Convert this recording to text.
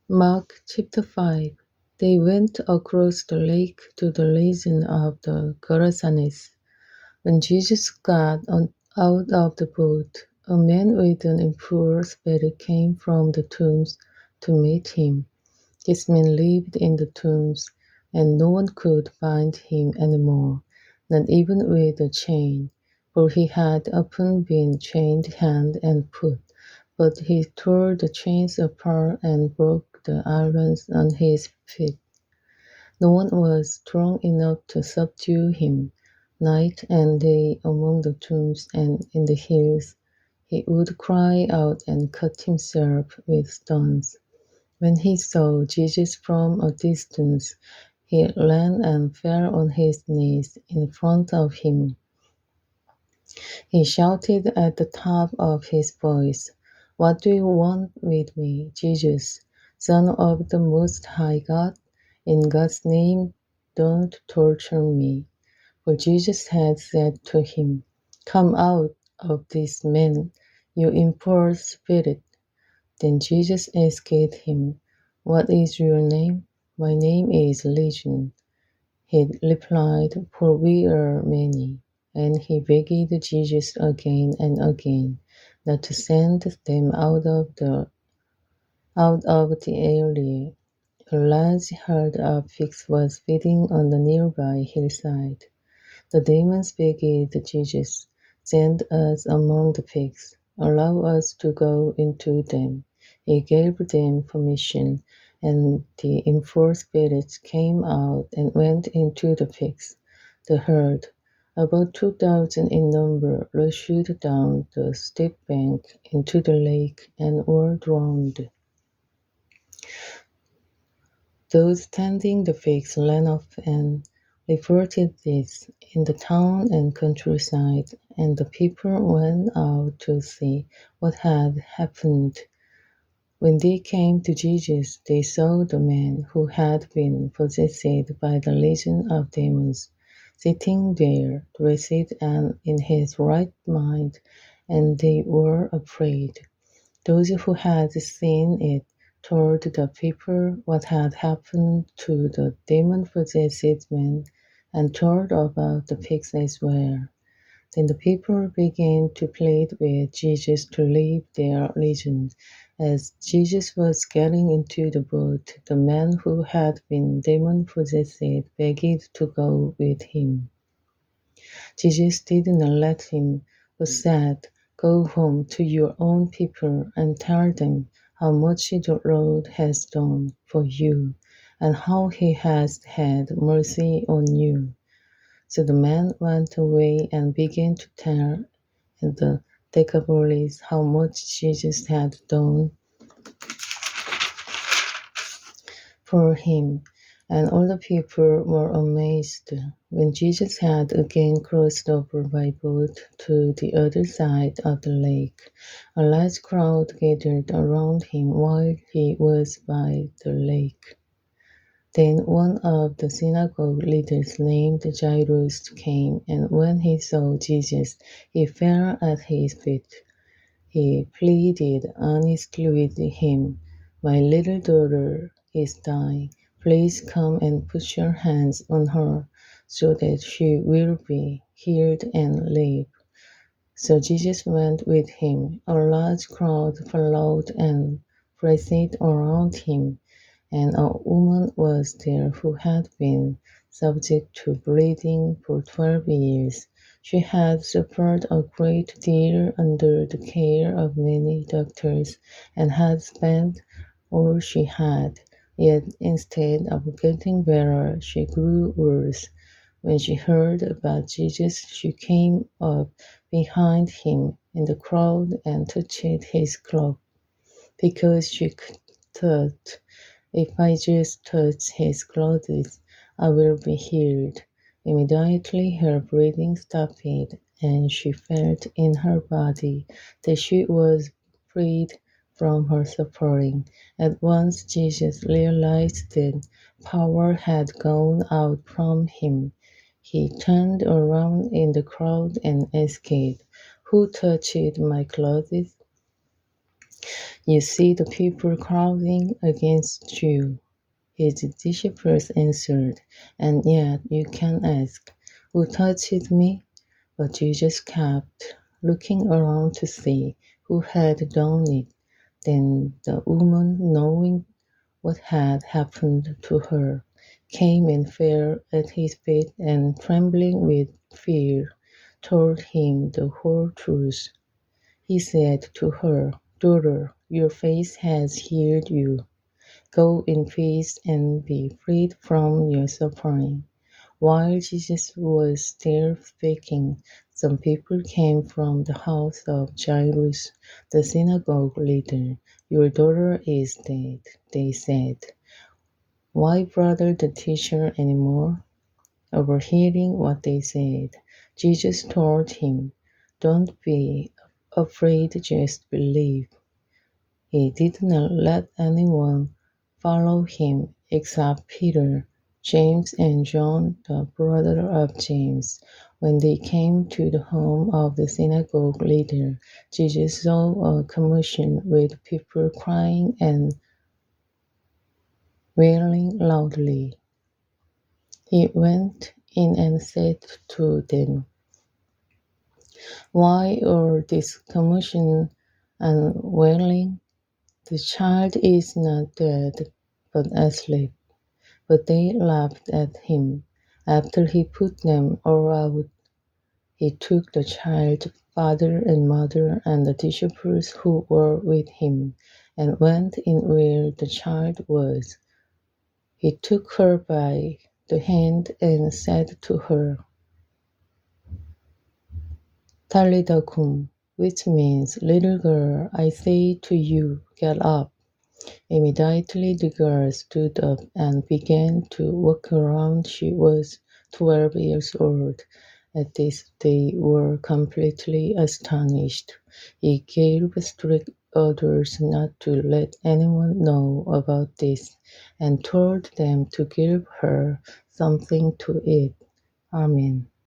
Mark chapter 5. They went across the lake to the region of the Gerasenes. When Jesus got out of the boat, a man with an impure spirit came from the tombs to meet him. This man lived in the tombs, and no one could bind him any more, not even with a chain, for he had often been chained hand and foot. But he tore the chains apart and broke the irons on his feet. No one was strong enough to subdue him. Night and day among the tombs and in the hills, he would cry out and cut himself with stones. When he saw Jesus from a distance, he ran and fell on his knees in front of him. He shouted at the top of his voice, "What do you want with me, Jesus, Son of the Most High God? In God's name, don't torture me." For Jesus had said to him, "Come out of this man, you impure spirit." Then Jesus asked him, "What is your name?" "My name is Legion," he replied, "for we are many." And he begged Jesus again and again not to send them out of the area. A large herd of pigs was feeding on the nearby hillside. The demons begged Jesus, "Send us among the pigs. Allow us to go into them." He gave them permission, and the impure spirits came out and went into the pigs. The herd, about 2,000 in number, rushed down the steep bank into the lake and were drowned. Those tending the pigs ran off and reported this in the town and countryside, and the people went out to see what had happened. When they came to Jesus, they saw the man who had been possessed by the legion of demons sitting there, dressed and in his right mind, and they were afraid. Those who had seen it told the people what had happened to the demon-possessed man and told about the pigs as well. Then the people began to plead with Jesus to leave their region. As Jesus was getting into the boat, the man who had been demon-possessed begged to go with him. Jesus did not let him, but said, "Go home to your own people and tell them how much the Lord has done for you and how he has had mercy on you." So the man went away and began to tell in the Decapolis how much Jesus had done for him, and all the people were amazed. When Jesus had again crossed over by boat to the other side of the lake, a large crowd gathered around him while he was by the lake. Then one of the synagogue leaders named Jairus came, and when he saw Jesus, he fell at his feet. He pleaded earnestly with him, "My little daughter is dying. Please come and put your hands on her so that she will be healed and live." So Jesus went with him. A large crowd followed and pressed around him, and a woman was there who had been subject to bleeding for 12 years. She had suffered a great deal under the care of many doctors and had spent all she had. Yet instead of getting better, she grew worse. When she heard about Jesus, she came up behind him in the crowd and touched his cloak, because she thought, "If I just touch his clothes, I will be healed." Immediately her breathing stopped, and she felt in her body that she was freed from her suffering. At once Jesus realized that power had gone out from him. He turned around in the crowd and asked, "Who touched my clothes?" You see the people crowding against you. His disciples answered, and yet you can ask, who touched me? But Jesus kept looking around to see who had done it. Then the woman, knowing what had happened to her, came and fell at his feet and, trembling with fear, told him the whole truth. He said to her, "Daughter, your faith has healed you. Go in peace and be freed from your suffering." While Jesus was still speaking, some people came from the house of Jairus, the synagogue leader. "Your daughter is dead," they said. "Why bother the teacher anymore?" Overhearing what they said, Jesus told him, "Don't be afraid, just believe." He did not let anyone follow him except Peter, James, and John, the brother of James. When they came to the home of the synagogue leader, Jesus saw a commotion with people crying and wailing loudly. He went in and said to them, "Why all this commotion and wailing? The child is not dead, but asleep." But they laughed at him. After he put them all out, he took the child's father and mother and the disciples who were with him, and went in where the child was. He took her by the hand and said to her, "Talitha cum," which means, "Little girl, I say to you, get up." Immediately the girl stood up and began to walk around. She was 12 years old. At this they were completely astonished. He gave strict orders not to let anyone know about this, and told them to give her something to eat. Amen.